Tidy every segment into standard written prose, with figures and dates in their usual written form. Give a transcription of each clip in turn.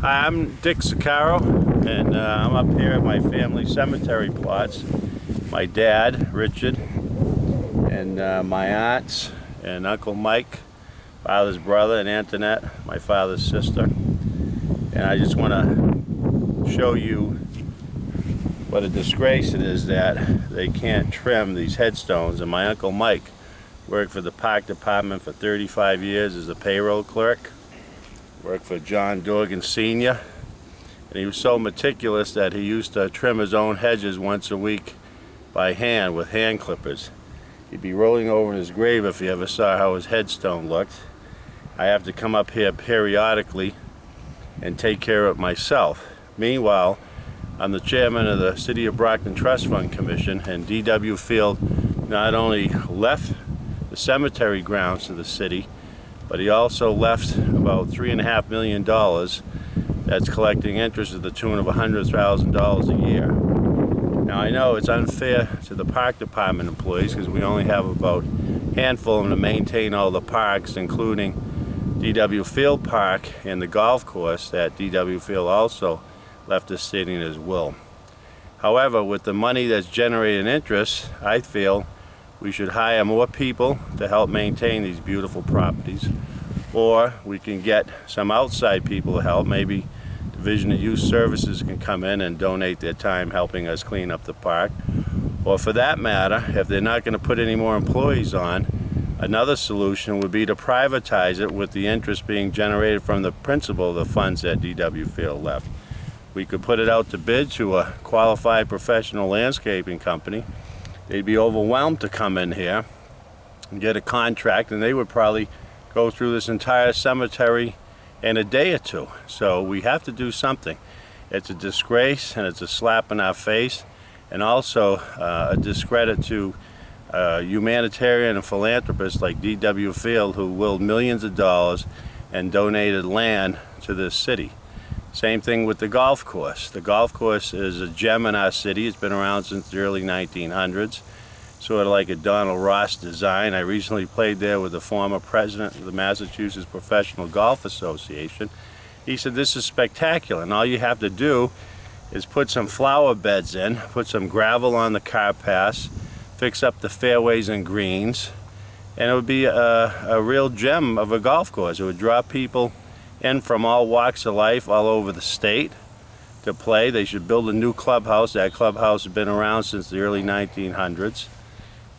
Hi, I'm Dick Zaccaro, and I'm up here at my family cemetery plots. My dad, Richard, and my aunts, and Uncle Mike, father's brother, and Antoinette, my father's sister. And I just want to show you what a disgrace it is that they can't trim these headstones. And my Uncle Mike worked for the park department for 35 years as a payroll clerk. Worked for John Dorgan Sr. And he was so meticulous that he used to trim his own hedges once a week by hand with hand clippers. He'd be rolling over in his grave if you ever saw how his headstone looked. I have to come up here periodically and take care of it myself. Meanwhile, I'm the chairman of the City of Brockton Trust Fund Commission, and D.W. Field not only left the cemetery grounds to the city, but he also left about $3.5 million that's collecting interest to the tune of $100,000 a year. Now I know it's unfair to the park department employees because we only have about a handful of them to maintain all the parks, including D.W. Field Park and the golf course that D.W. Field also left the city in his will. However, with the money that's generating interest, I feel we should hire more people to help maintain these beautiful properties, or we can get some outside people to help. Maybe Division of Youth Services can come in and donate their time helping us clean up the park. Or for that matter, if they're not going to put any more employees on, another solution would be to privatize it with the interest being generated from the principal of the funds that D.W. Field left. We could put it out to bid to a qualified professional landscaping company. They'd be overwhelmed to come in here and get a contract, and they would probably go through this entire cemetery in a day or two. So we have to do something. It's a disgrace, and it's a slap in our face, and also a discredit to humanitarian and philanthropists like D.W. Field, who willed millions of dollars and donated land to this city. Same thing with the golf course. The golf course is a gem in our city. It's been around since the early 1900s, sort of like a Donald Ross design. I recently played there with the former president of the Massachusetts Professional Golf Association. He said this is spectacular, and all you have to do is put some flower beds in, put some gravel on the car paths, fix up the fairways and greens, and it would be a real gem of a golf course. It would draw people in from all walks of life all over the state to play. They should build a new clubhouse. That clubhouse has been around since the early 1900s.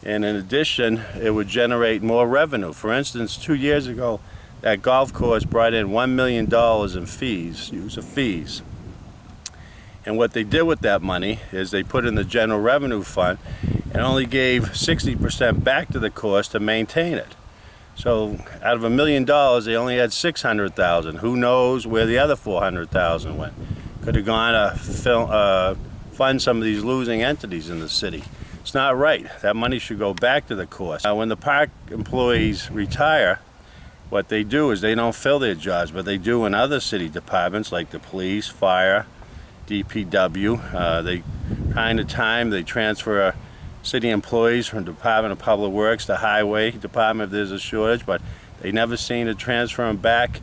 And in addition, it would generate more revenue. For instance, 2 years ago, that golf course brought in $1 million in fees, user fees. And what they did with that money is they put in the general revenue fund and only gave 60% back to the course to maintain it. So out of $1 million, they only had $600,000. Who knows where the other $400,000 went? Could have gone to fund some of these losing entities in the city. It's not right. That money should go back to the course. When the park employees retire, what they do is they don't fill their jobs, but they do in other city departments like the police, fire, DPW. They time to time they transfer city employees from Department of Public Works to Highway Department if there's a shortage, but they never seem to transfer them back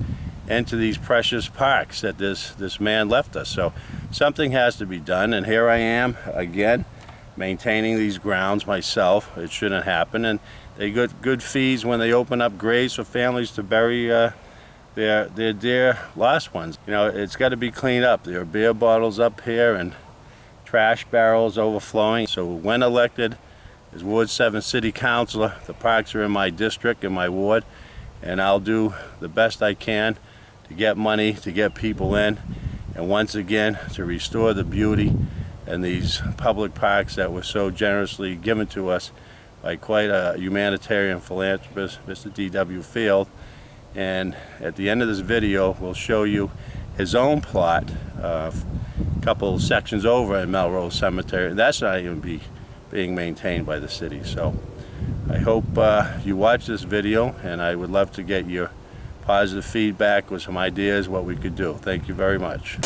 into these precious parks that this man left us. So something has to be done, and here I am again maintaining these grounds myself. It shouldn't happen, and they get good fees when they open up graves for families to bury their dear lost ones. You know, it's got to be cleaned up. There are beer bottles up here and trash barrels overflowing. So when elected as Ward 7 City Councilor, the parks are in my district, in my ward, and I'll do the best I can to get money, to get people in, and once again to restore the beauty in these public parks that were so generously given to us by quite a humanitarian philanthropist, Mr. D.W. Field. And at the end of this video, we'll show you his own plot, couple sections over in Melrose Cemetery. That's not even being maintained by the city. So I hope you watch this video, and I would love to get your positive feedback with some ideas what we could do. Thank you very much.